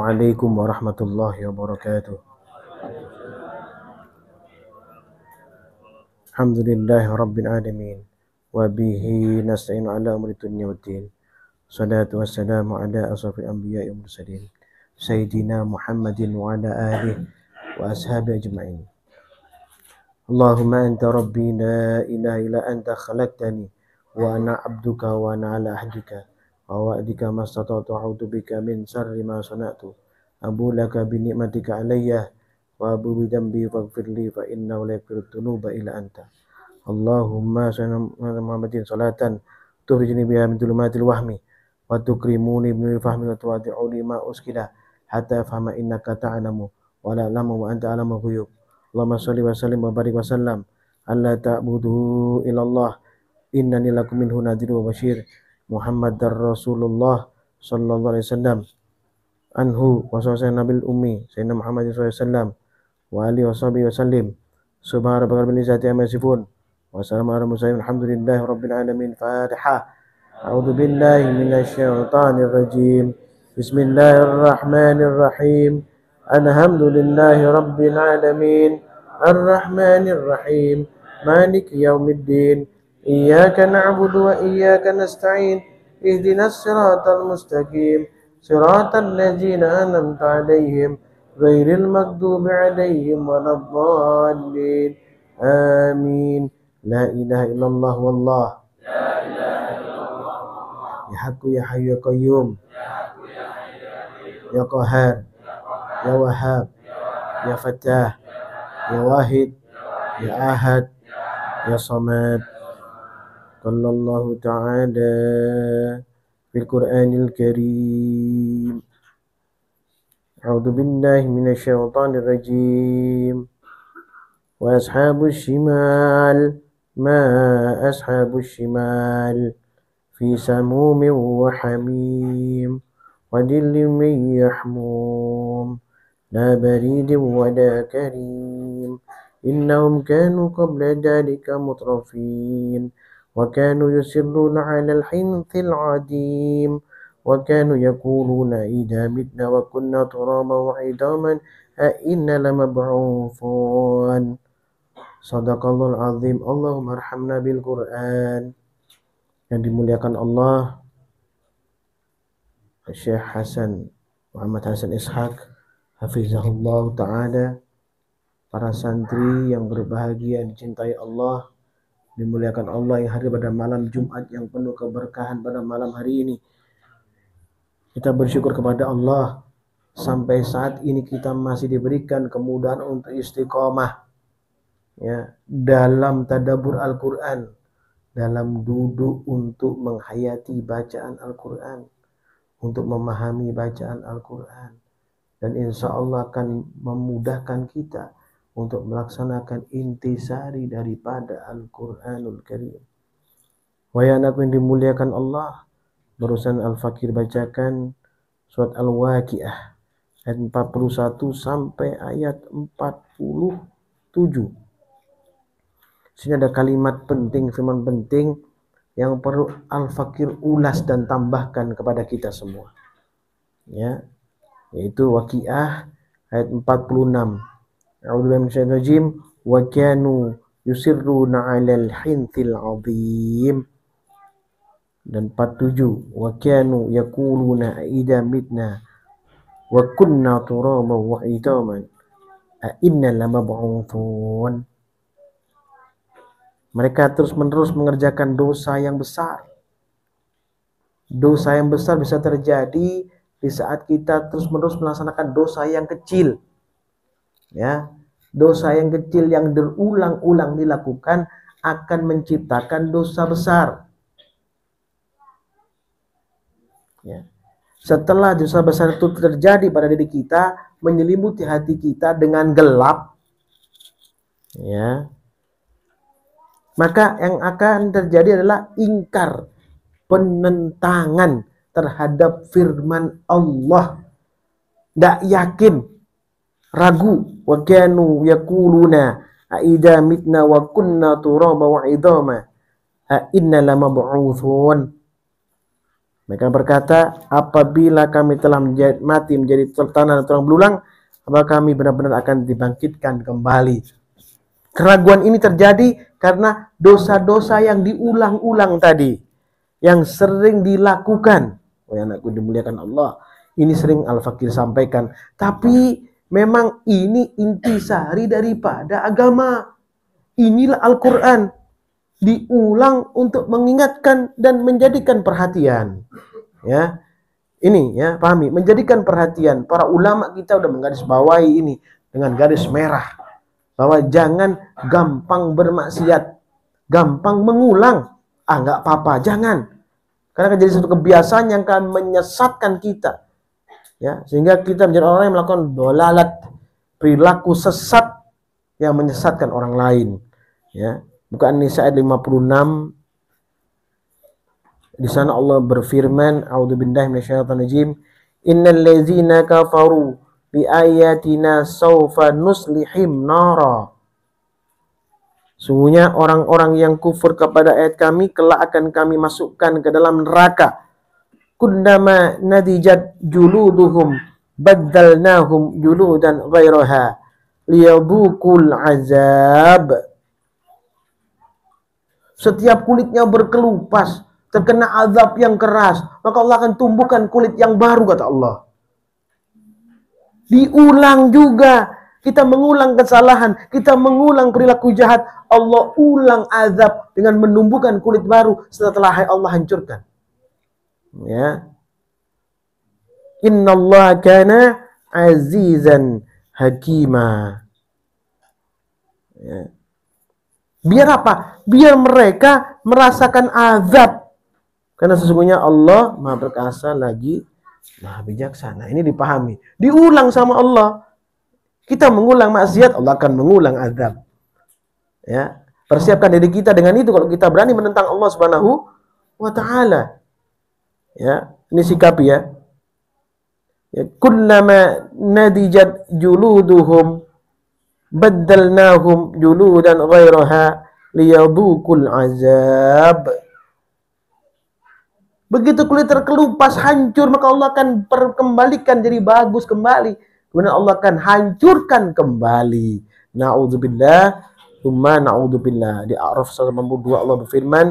Assalamualaikum warahmatullahi wabarakatuh. Alhamdulillahi rabbil alamin. Wa bihi nasta'inu ala umuri dunya waddin. Salatu wassalamu ala asrafil anbiya'i wal mursalin. Sayyidina Muhammadin wa ala alihi wa ashabihi ajma'in. Allahumma anta rabbi la ilaha illa anta khalaqtani wa ana abduka wa ana ala ahdika wa wa'dika mastata'tu a'udzu bika min syarri ma sana'tu. Abu laka bi ni'matika alayya wa abu bi dhanbi faghfirli fa innahu la yaghfiru dhunuba illa anta. Allahumma salli ala Muhammadin salatan tukhrijuni biha min dhulumatil wahmi wa tukrimuni bi fahmi wa tuwadi'uni ma uskila hatta fahma innaka ta'lamu wa la a'lamu wa anta a'lamul ghuyub. Allahumma shalli wa sallim wa barik wa sallam alla ta'budu illa Allah innani lakum minhu nadhirun wa basyir. Muhammadar Rasulullah sallallahu alaihi wasallam anhu wa sallallahu nabil ummi sayyidina Muhammad sallallahu alaihi wasallam wa alihi washabihi wasallim. Subhana rabbika rabbil izzati amma yasifun wa salamun alal mursalin alhamdulillahi rabbil alamin. Fatiha. A'udzu billahi minasy syaithanir rajim. Bismillahirrahmanirrahim. Alhamdulillahi rabbil alamin. Arrahmanir rahim. Maliki yaumiddin. Iyyaka na'budu wa iyyaka nasta'in. Ihdinas siratal mustaqim. Siratal ladzina an'amta 'alaihim ghairil maghdubi 'alaihim waladdallin. Amin. La ilaha illallah wallah. Ya Haqqu ya Hayyu ya Qayyum. Ya Qahhar. Ya Wahhab. Ya Fattah. Ya Wahid. Ya Ahad. Ya Samad. Sallallahu ta'ala fil Qur'anil Karim. A'udzu billahi minasy syaithanir rajim. Wa ashabus shimal ma ashabus shimal fi samumin wa hamim wa dhillin min yahmum la baridin wa la karim innahum kanu qabla dhalika mutrafin wa kanu yusirruna 'alal hinthil 'adim wa kanu yaquluna idza mitna wa kunna turaban wa 'idhaman a inna lamab'utsun. Shadaqallahul azim. Allahumma arhamna bil Qur'an. Yang dimuliakan Allah, Syekh Hasan Muhammad Hasan Ishaq hafizahullah ta'ala, para santri yang berbahagia, dicintai Allah, dimuliakan Allah, yang hadir pada malam Jumat yang penuh keberkahan pada malam hari ini. Kita bersyukur kepada Allah sampai saat ini kita masih diberikan kemudahan untuk istiqomah ya dalam tadabbur Al-Qur'an, dalam duduk untuk menghayati bacaan Al-Qur'an, untuk memahami bacaan Al-Qur'an, dan insya Allah akan memudahkan kita untuk melaksanakan intisari daripada Al-Qur'anul Karim. Wahai anakku yang dimuliakan Allah, barusan Al-Fakir bacakan surat Al-Waqiah ayat 41 sampai ayat 47. Sini ada kalimat penting, firman penting yang perlu Al-Fakir ulas dan tambahkan kepada kita semua. Ya, yaitu Waqiah ayat 46. A'udzubillahi minasyaitonir rajim. Wa kanu yusirruna 'alal hinthil 'adzim. Dan 47. Wa kanu yaquluna idza mitna wa kunna turaban wa 'idhaman a inna lamab'utsun. Mereka terus-menerus mengerjakan dosa yang besar. Dosa yang besar bisa terjadi di saat kita terus-menerus melaksanakan dosa yang kecil. Ya, dosa yang kecil yang berulang-ulang dilakukan akan menciptakan dosa besar. Ya. Setelah dosa besar itu terjadi pada diri kita, menyelimuti hati kita dengan gelap, ya, maka yang akan terjadi adalah ingkar, penentangan terhadap firman Allah. Tidak yakin, ragu. Wa kanu yaquluna aida mitna wa kunna turaba wa idama a inna lamab'utsun. Mereka berkata, apabila kami telah mati menjadi tanah dan tulang belulang, apakah kami benar-benar akan dibangkitkan kembali? Keraguan ini terjadi karena dosa-dosa yang diulang-ulang tadi, yang sering dilakukan. Oh, anakku dimuliakan Allah. Ini sering Al-Fakir sampaikan. Tapi memang ini intisari daripada agama. Inilah Al-Quran. Diulang untuk mengingatkan dan menjadikan perhatian. Ya, ini ya, pahami. Menjadikan perhatian. Para ulama kita udah menggarisbawahi ini dengan garis merah. Bahwa jangan gampang bermaksiat. Gampang mengulang. Nggak apa-apa, jangan. Karena akan jadi satu kebiasaan yang akan menyesatkan kita. Ya, sehingga kita menjadi orang yang melakukan dolalat, perilaku sesat yang menyesatkan orang lain. Ya, bukan Nisa ayat 56. Di sana Allah berfirman, a'udzubillahi minasyaitonirrajim, innal ladzina kafaru bi ayatina saufa nuslihim nara. Sungguhnya orang-orang yang kufur kepada ayat kami kelak akan kami masukkan ke dalam neraka. Kullama nadijat juluduhum baddalnahum juludan ghairaha liyadhuqul azab. Setiap kulitnya berkelupas, terkena azab yang keras, maka Allah akan tumbuhkan kulit yang baru, kata Allah. Diulang juga. Kita mengulang kesalahan, kita mengulang perilaku jahat, Allah ulang azab dengan menumbuhkan kulit baru setelah Allah hancurkan. Ya. Innallaha kana azizan hakima. Ya. Biar apa? Biar mereka merasakan azab. Karena sesungguhnya Allah Maha Perkasa lagi Maha Bijaksana. Ini dipahami. Diulang sama Allah. Kita mengulang maksiat, Allah akan mengulang azab. Ya, persiapkan diri kita dengan itu kalau kita berani menentang Allah Subhanahu wa taala. Ya, ini sikapi ya. Ya, kullama nadijat juluduhum baddalnahum juludan ghairaha liyadhuqul azab. Begitu kulit terkelupas hancur, maka Allah akan perkembalikan jadi bagus kembali. Kemudian Allah akan hancurkan kembali. Na'udzubillah, tsumma na'udzubillah. Di A'raf 182 Allah berfirman,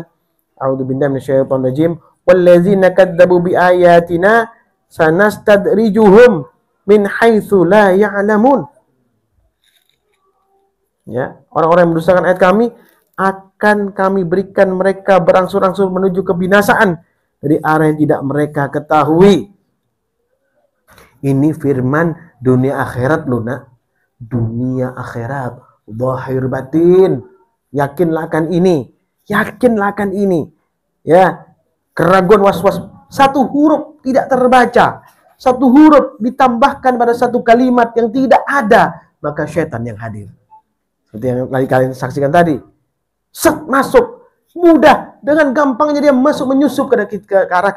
a'udzubillahi minasyaitonir rajim, wallazina kadzdzabu biayatina sanastadrijuhum min haitsu la ya'lamun. Ya, orang-orang yang mendustakan ayat kami akan kami berikan mereka berangsur-angsur menuju kebinasaan dari arah yang tidak mereka ketahui. Ini firman dunia akhirat loh nak. Dunia akhirat. Zahir batin. Yakinlah akan ini. Yakinlah akan ini. Ya. Keraguan was-was. Satu huruf tidak terbaca. Satu huruf ditambahkan pada satu kalimat yang tidak ada. Maka syaitan yang hadir. Seperti yang kalian saksikan tadi. Set masuk. Mudah. Dengan gampangnya dia masuk menyusup ke arah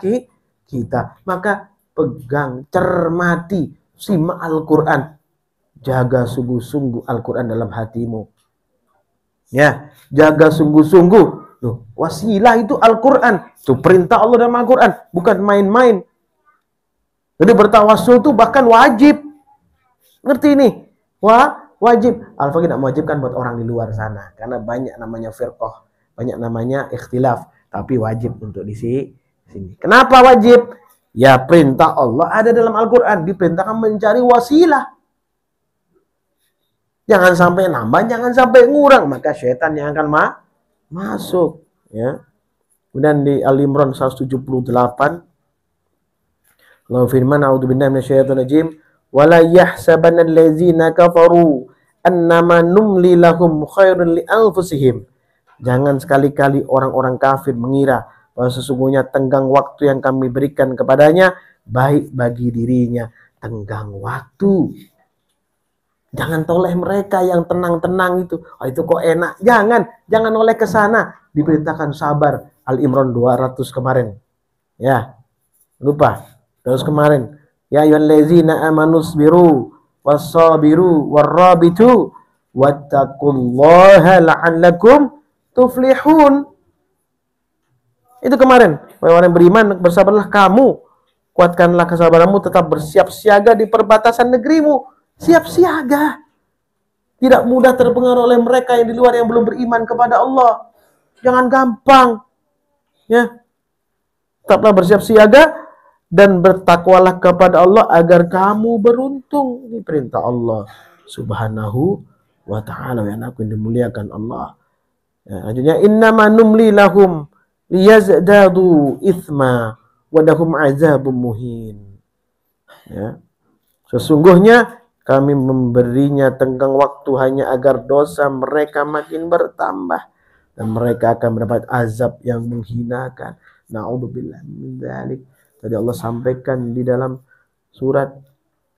kita. Maka pegang, cermati, simak Al-Quran. Jaga sungguh-sungguh Al-Quran dalam hatimu. Ya, jaga sungguh-sungguh. Loh, wasilah itu Al-Quran. Itu perintah Allah dalam Al-Quran. Bukan main-main. Jadi bertawassul itu bahkan wajib. Ngerti ini? Wajib. Al-Fakir tidak mewajibkan buat orang di luar sana. Karena banyak namanya firqah. Banyak namanya ikhtilaf. Tapi wajib untuk di sini. Kenapa wajib? Ya, perintah Allah ada dalam Al-Quran. Diperintahkan mencari wasilah. Jangan sampai nambah, jangan sampai ngurang. Maka syaitan yang akan masuk. Ya. Kemudian di Al-Imran 178. Allah firman, a'udzubillahi minasyaitonirrajim. Wala yahsabanna allazina kafaru annama numli lahum khairun li anfusihim. Jangan sekali-kali orang-orang kafir mengira bahwa sesungguhnya tenggang waktu yang kami berikan kepadanya baik bagi dirinya. Tenggang waktu. Jangan toleh mereka yang tenang-tenang itu. Oh, itu kok enak. Jangan oleh ke sana. Diperintahkan sabar. Al-Imran 200 kemarin. Ya. Lupa. Terus kemarin. Ya ayyuhallazina amanusbiru wassabiru warrabitu wattaqullaha la'allakum tuflihun. Itu kemarin, wahai orang beriman, bersabarlah kamu, kuatkanlah kesabaranmu, tetap bersiap siaga di perbatasan negerimu. Siap siaga. Tidak mudah terpengaruh oleh mereka yang di luar yang belum beriman kepada Allah. Jangan gampang. Ya. Tetaplah bersiap siaga dan bertakwalah kepada Allah agar kamu beruntung. Ini perintah Allah Subhanahu wa ta'ala. Ya anakku yang dimuliakan Allah. Ya, lanjutnya innama numli lahum liyazdadu ithma wa lahum azabun muhin. Ya. Sesungguhnya kami memberinya tenggang waktu hanya agar dosa mereka makin bertambah dan mereka akan mendapat azab yang menghinakan. Na'udzubillah min dzalik. Tadi Allah sampaikan di dalam surat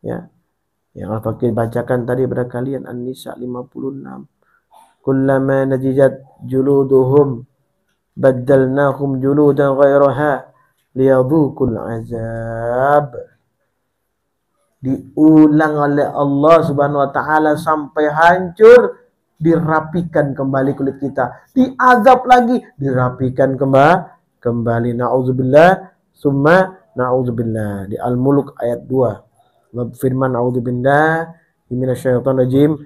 ya yang Al-Fakir bacakan tadi pada kalian An-Nisa 56. Kullama najijat juluduhum baddalnahum juludan ghairaha liyadhuqul azab. Diulang oleh Allah Subhanahu wa taala sampai hancur, dirapikan kembali kulit kita, diazab lagi, dirapikan kembali. Nauzubillah summa nauzubillah. Di Al-Mulk ayat 2. Firman a'udzubillah minasyaitonir rajim.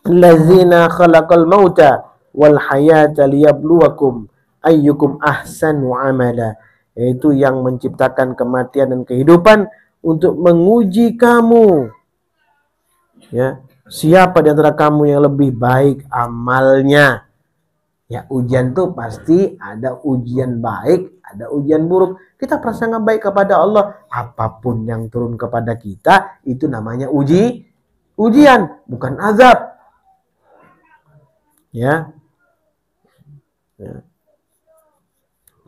Allazina khalaqal mauta wal hayata liyabluwakum ayyukum ahsanu amala. Yaitu yang menciptakan kematian dan kehidupan untuk menguji kamu. Ya, siapa di antara kamu yang lebih baik amalnya? Ya, ujian tuh pasti ada ujian baik, ada ujian buruk. Kita prasangka baik kepada Allah. Apapun yang turun kepada kita itu namanya ujian, bukan azab. Ya.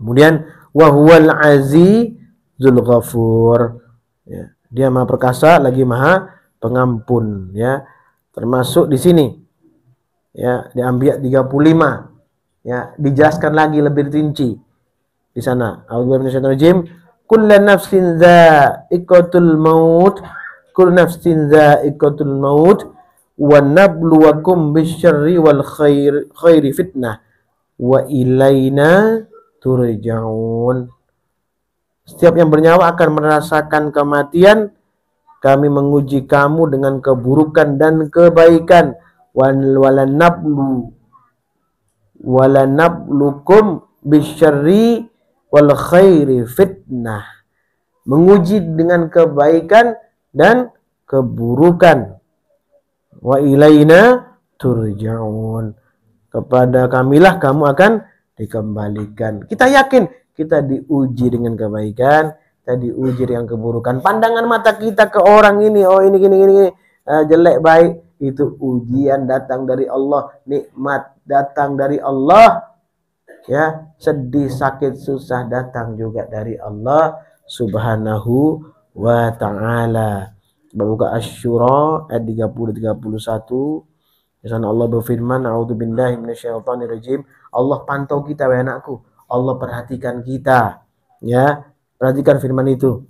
Kemudian wa huwal azizul ghafur. Ya, dia Maha Perkasa lagi Maha Pengampun ya. Termasuk di sini ya di Anbiya 35 ya dijelaskan lagi lebih rinci di sana. A'udzubillahi minasyaitonir rajim. Kullu nafsin dha'iqatul maut. Kullu nafsin dha'iqatul maut. Wa nabluwakum bisyarri wal khairi fitnah wa ilaina turja'un. Setiap yang bernyawa akan merasakan kematian. Kami menguji kamu dengan keburukan dan kebaikan. Walanablukum bisyarri wal khairi fitnah. Menguji dengan kebaikan dan keburukan. Wa ilaina turja'un. Kepada kamilah kamu akan dikembalikan. Kita yakin kita diuji dengan kebaikan, kita diuji dengan keburukan. Pandangan mata kita ke orang ini, oh ini gini, jelek baik, itu ujian datang dari Allah, nikmat datang dari Allah. Ya, sedih, sakit, susah datang juga dari Allah Subhanahu wa ta'ala. Buka Asy-Syura ayat 30-31. Di sana Allah berfirman, a'udzubillahi minasyaitonir rajim. Allah pantau kita wahai anakku. Allah perhatikan kita. Ya, perhatikan firman itu.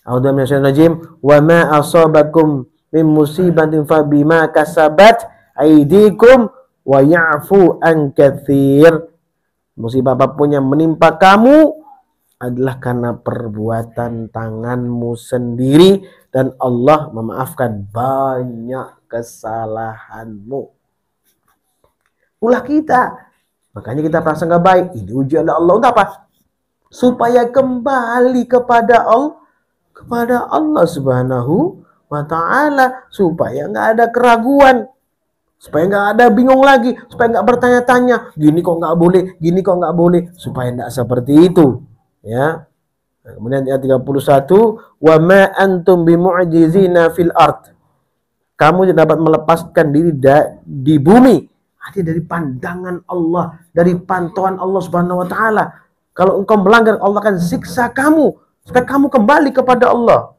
A'udzubillahi minasyaitonir rajim. Wa ma asabakum min musibatin fa bima kasabat aydikum wa ya'fu an katsir. Musibah apapun yang menimpa kamu adalah karena perbuatan tanganmu sendiri dan Allah memaafkan banyak kesalahanmu. Ulah kita. Makanya kita prasangka baik. Ini ujian oleh Allah untuk apa? Supaya kembali kepada Allah Subhanahu wa ta'ala. Supaya nggak ada keraguan. Supaya nggak ada bingung lagi. Supaya nggak bertanya-tanya. Gini kok nggak boleh. Gini kok nggak boleh. Supaya nggak seperti itu. Ya. Nah, kemudian ayat 31. Wa ma antum bimu'jizina fil ard. Kamu tidak dapat melepaskan diri di bumi. Artinya dari pandangan Allah, dari pantauan Allah Subhanahu wa ta'ala. Kalau engkau melanggar, Allah akan siksa kamu supaya kamu kembali kepada Allah.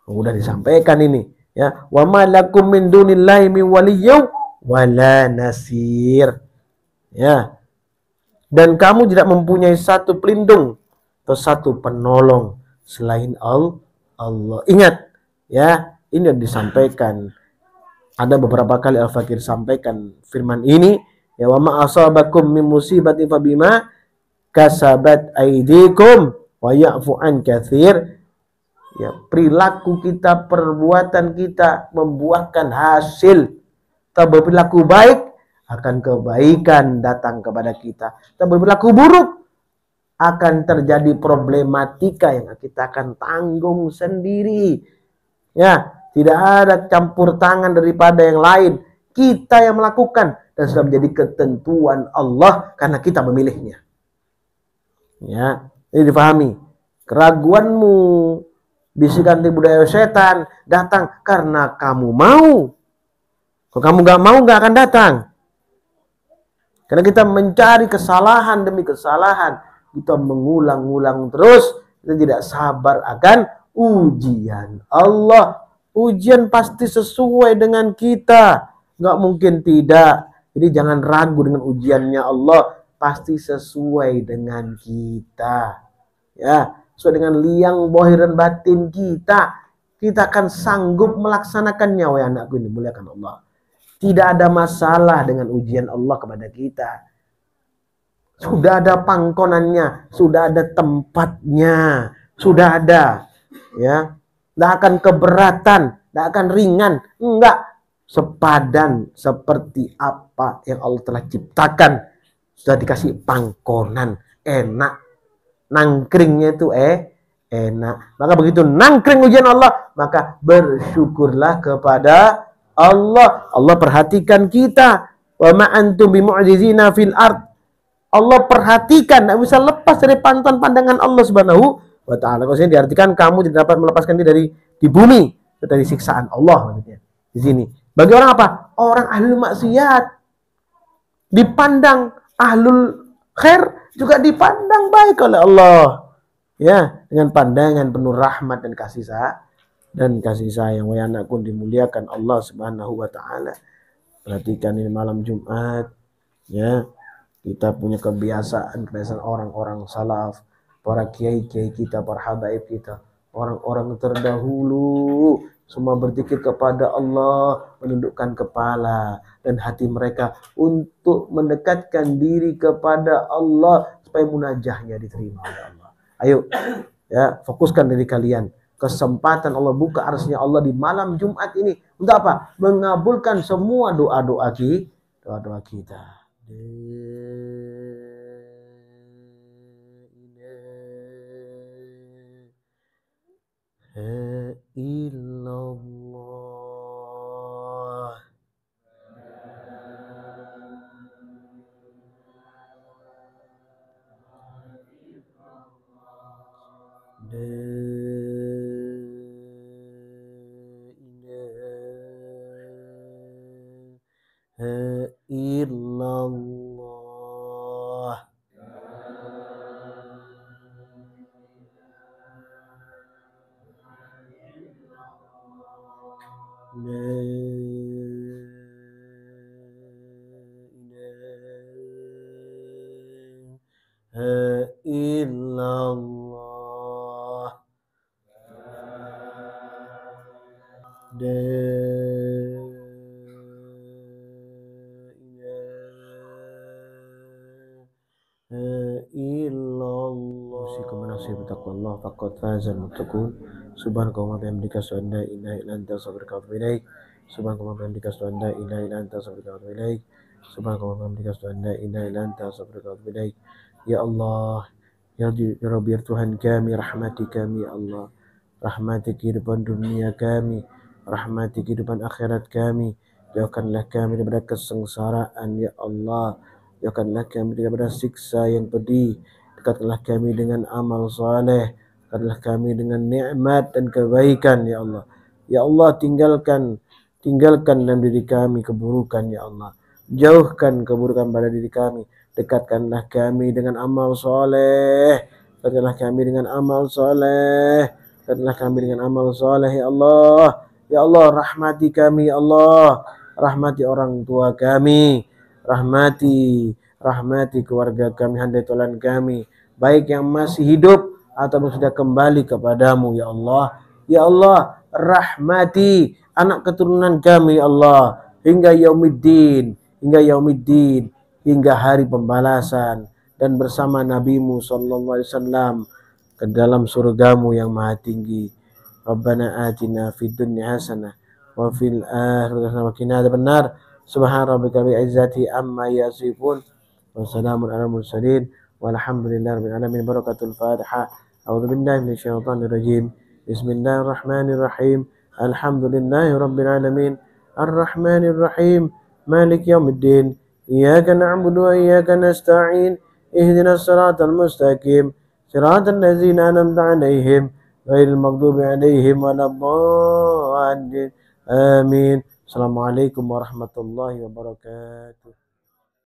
Sudah disampaikan ini, ya. Wa ma lakum min dunillahi min waliyyin wala nasir. Ya. Dan kamu tidak mempunyai satu pelindung atau satu penolong selain Allah. Ingat, ya, ini yang disampaikan. Ada beberapa kali Al-Fakir sampaikan firman ini, ya wa ma asabakum min musibatin fabima kasabat aidikum wa ya'fu an katsir. Ya, perilaku kita, perbuatan kita membuahkan hasil. Kita berperilaku baik, akan kebaikan datang kepada kita. Kita berperilaku buruk, akan terjadi problematika yang kita akan tanggung sendiri. Ya, tidak ada campur tangan daripada yang lain. Kita yang melakukan dan sudah menjadi ketentuan Allah karena kita memilihnya. Ya, ini difahami. Keraguanmu, bisikan budaya setan datang karena kamu mau. Kalau kamu gak mau, gak akan datang. Karena kita mencari kesalahan demi kesalahan, kita mengulang-ulang terus, kita tidak sabar akan ujian Allah. Ujian pasti sesuai dengan kita, nggak mungkin tidak. Jadi jangan ragu dengan ujiannya Allah, pasti sesuai dengan kita. Ya, sesuai dengan liang zahir dan batin kita. Kita akan sanggup melaksanakannya. Wahai anakku ini, muliakan Allah. Tidak ada masalah dengan ujian Allah kepada kita. Sudah ada pangkonannya, sudah ada tempatnya, sudah ada. Ya, tidak akan keberatan, tidak akan ringan, enggak, sepadan seperti apa yang Allah telah ciptakan. Sudah dikasih pangkonan, enak, nangkringnya itu enak. Maka begitu nangkring ujian Allah, maka bersyukurlah kepada Allah. Allah perhatikan kita. Wa ma antum bimu'jizina fil ard. Allah perhatikan, tidak bisa lepas dari pantauan pandangan Allah Subhanahu wa ta'ala. Maksudnya diartikan kamu tidak dapat melepaskan diri di bumi, dari siksaan Allah maksudnya. Di sini. Bagi orang apa? Orang ahlul maksiat dipandang, ahlul khair juga dipandang baik oleh Allah. Ya, dengan pandangan penuh rahmat dan kasih sayang. Wahai anakku dimuliakan Allah Subhanahu wa ta'ala. Perhatikan ini malam Jumat, ya. Kita punya kebiasaan orang-orang salaf, para kiai-kiai kita, para habaib kita, orang-orang terdahulu, semua berzikir kepada Allah, menundukkan kepala dan hati mereka untuk mendekatkan diri kepada Allah supaya munajahnya diterima oleh Allah. Ayo, ya, fokuskan diri kalian. Kesempatan Allah buka arsy-Nya Allah di malam Jumat ini untuk apa? Mengabulkan semua doa-doa kita. Illallah. Illallah. La ilaha illallah. La illallah. Usikum nafsi bitaqwallah faqad fazal muttaqun. Subhanakallahumma bihamdika asyhadu an la ilaha illa anta astaghfiruka wa atubu ilaik. Subhanakallahumma bihamdika asyhadu an la ilaha illa anta astaghfiruka wa atubu ilaik. Subhanakallahumma bihamdika asyhadu an la ilaha illa anta astaghfiruka wa atubu ilaik. Ya Allah, ya Rabbi, ya Tuhan kami, rahmati kami ya Allah. Rahmati kehidupan dunia kami, rahmati kehidupan akhirat kami. Jauhkanlah kami daripada kesengsaraan ya Allah. Jauhkanlah kami daripada siksa yang pedih. Dekatkanlah kami dengan amal saleh. Dekatkanlah kami dengan nikmat dan kebaikan ya Allah. Ya Allah, tinggalkan dalam diri kami keburukan ya Allah. Jauhkan keburukan pada diri kami. Dekatkanlah kami dengan amal saleh. Dekatkanlah kami dengan amal saleh. Dekatkanlah kami dengan amal saleh ya Allah. Ya Allah, rahmati kami ya Allah. Rahmati orang tua kami. Rahmati keluarga kami, handai tolan kami, baik yang masih hidup ataupun sudah kembali kepadamu ya Allah. Ya Allah, rahmati anak keturunan kami ya Allah hingga yaumiddin, hingga hari pembalasan. dan bersama Nabimu sallallahu alaihi wasallam ke dalam surgamu yang maha tinggi. Rabbana atina fid dunya hasanah wa fil akhirati hasanah wa qina adzabannar. Subhana rabbika rabbil izzati amma yasifun wa salamun alal mursalin walhamdulillahi rabbil alamin. Barakatul Fatihah. A'udzu billahi minasyaitonir rajim. Bismillahirrahmanirrahim. Alhamdulillahi rabbil alamin. Arrahmanir rahim. Malik yaumiddin. Iyyaka na'budu wa iyyaka nasta'in. Ihdinas siratal mustaqim. Siratal ladzina an'amta 'alaihim ghairil maghdubi 'alaihim waladdallin. Amin. Assalamualaikum warahmatullahi wabarakatuh.